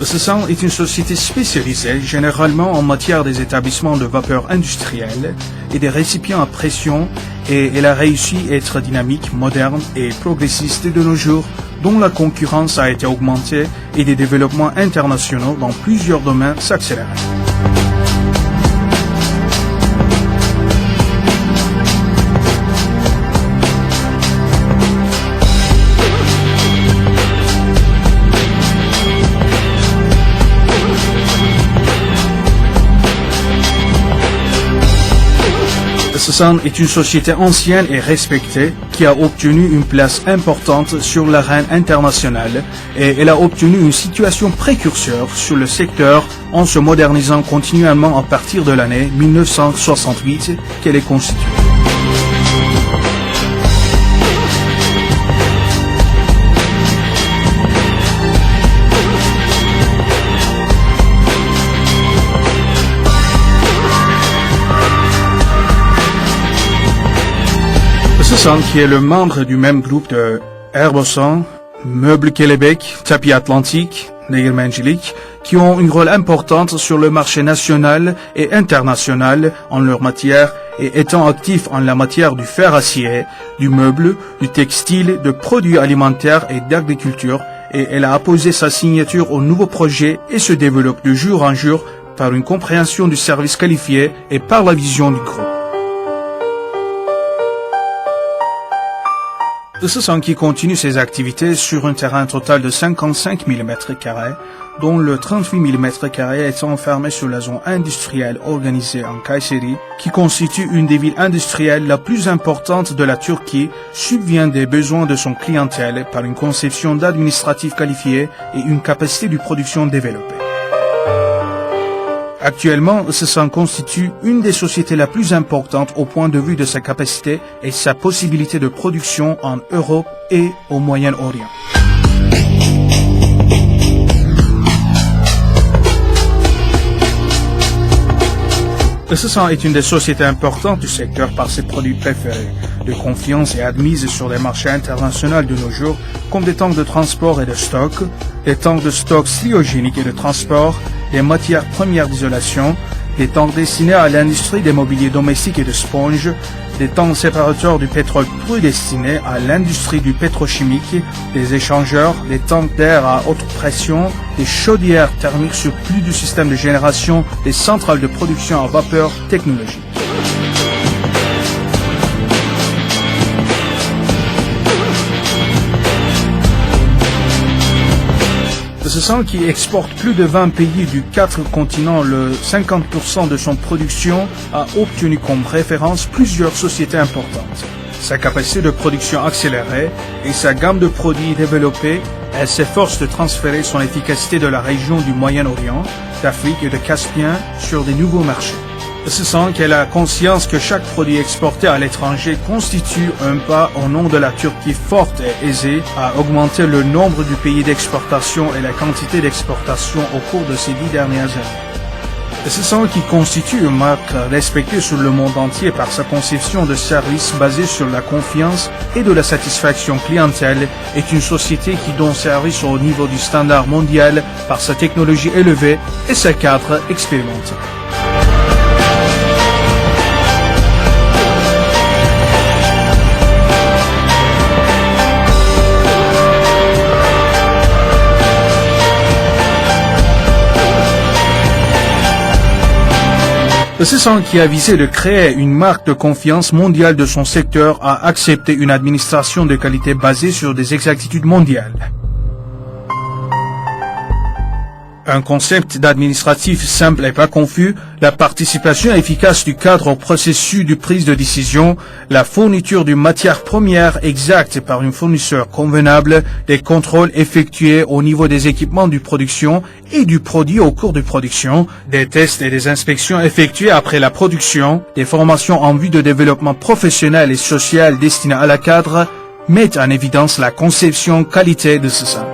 Sesan est une société spécialisée généralement en matière des établissements de vapeur industriels et des récipients à pression, et elle a réussi à être dynamique, moderne et progressiste de nos jours, dont la concurrence a été augmentée et des développements internationaux dans plusieurs domaines s'accélèrent. Sesan est une société ancienne et respectée qui a obtenu une place importante sur l'arène internationale et elle a obtenu une situation précurseur sur le secteur en se modernisant continuellement à partir de l'année 1968 qu'elle est constituée. Sesan, qui est le membre du même groupe de Herbosan, Meubles Kelebek, Tapis Atlantique, Değirmencilik, qui ont une rôle importante sur le marché national et international en leur matière et étant actifs en la matière du fer-acier, du meuble, du textile, de produits alimentaires et d'agriculture, et elle a apposé sa signature au nouveau projet et se développe de jour en jour par une compréhension du service qualifié et par la vision du groupe. Sesan qui continue ses activités sur un terrain total de 55 000 m², dont le 38 000 m² est enfermé sur la zone industrielle organisée en Kayseri, qui constitue une des villes industrielles la plus importante de la Turquie, subvient des besoins de son clientèle par une conception d'administratifs qualifiés et une capacité de production développée. Actuellement, Sesan constitue une des sociétés la plus importantes au point de vue de sa capacité et sa possibilité de production en Europe et au Moyen-Orient. Sesan est une des sociétés importantes du secteur par ses produits préférés, de confiance et admises sur les marchés internationaux de nos jours, comme des tanks de transport et de stock, des tanks de stock cryogéniques et de transport, des matières premières d'isolation, des tanks destinés à l'industrie des mobiliers domestiques et de sponges, des tanks séparateurs du pétrole cru destinés à l'industrie du pétrochimique, des échangeurs, des tanks d'air à haute pression, des chaudières thermiques sur plus du système de génération, des centrales de production à vapeur technologique. Sesan qui exporte plus de 20 pays du 4 continents, le 50% de son production, a obtenu comme référence plusieurs sociétés importantes. Sa capacité de production accélérée et sa gamme de produits développés, elle s'efforce de transférer son efficacité de la région du Moyen-Orient, d'Afrique et de Caspien sur des nouveaux marchés. Sesan qu'elle a conscience que chaque produit exporté à l'étranger constitue un pas au nom de la Turquie forte et aisée à augmenter le nombre du pays d'exportation et la quantité d'exportation au cours de ces 10 dernières années. Sesan qui constitue une marque respectée sur le monde entier par sa conception de services basée sur la confiance et de la satisfaction clientèle, est une société qui donne service au niveau du standard mondial par sa technologie élevée et ses cadres expérimentés. Sesan qui a visé de créer une marque de confiance mondiale de son secteur a accepté une administration de qualité basée sur des exactitudes mondiales. Un concept d'administratif simple et pas confus, la participation efficace du cadre au processus de prise de décision, la fourniture d'une matière première exacte par un fournisseur convenable, des contrôles effectués au niveau des équipements de production et du produit au cours de production, des tests et des inspections effectuées après la production, des formations en vue de développement professionnel et social destinées à la cadre, mettent en évidence la conception qualité de Sesan.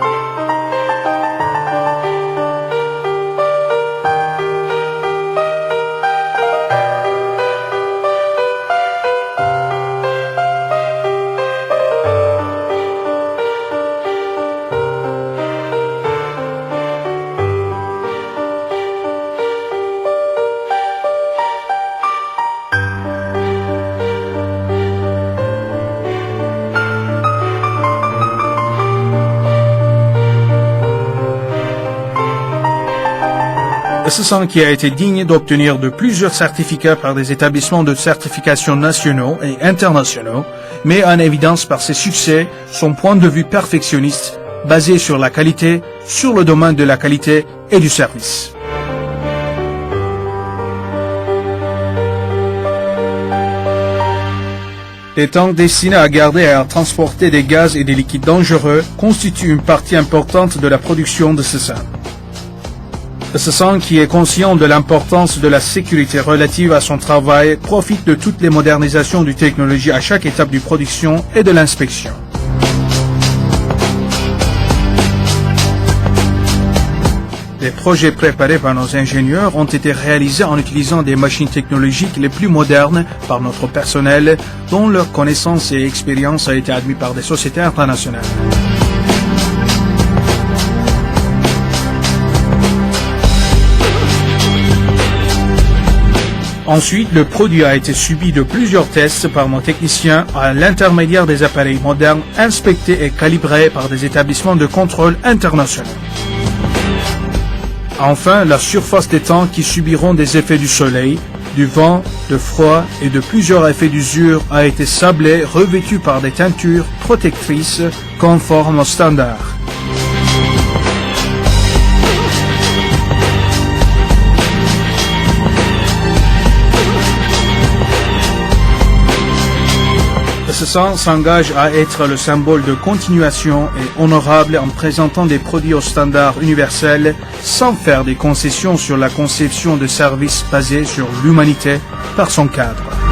SSAN qui a été digne d'obtenir de plusieurs certificats par des établissements de certification nationaux et internationaux, met en évidence par ses succès son point de vue perfectionniste, basé sur la qualité, sur le domaine de la qualité et du service. Les tanks destinés à garder et à transporter des gaz et des liquides dangereux constituent une partie importante de la production de SSAN. SSAN, qui est conscient de l'importance de la sécurité relative à son travail, profite de toutes les modernisations du technologie à chaque étape de production et de l'inspection. Les projets préparés par nos ingénieurs ont été réalisés en utilisant des machines technologiques les plus modernes par notre personnel, dont leur connaissance et expérience a été admise par des sociétés internationales. Ensuite, le produit a été subi de plusieurs tests par nos techniciens à l'intermédiaire des appareils modernes inspectés et calibrés par des établissements de contrôle internationaux. Enfin, la surface des tanks qui subiront des effets du soleil, du vent, de froid et de plusieurs effets d'usure a été sablée, revêtue par des teintures protectrices conformes aux standards. SSAN s'engage à être le symbole de continuation et honorable en présentant des produits aux standards universels sans faire des concessions sur la conception de services basés sur l'humanité par son cadre.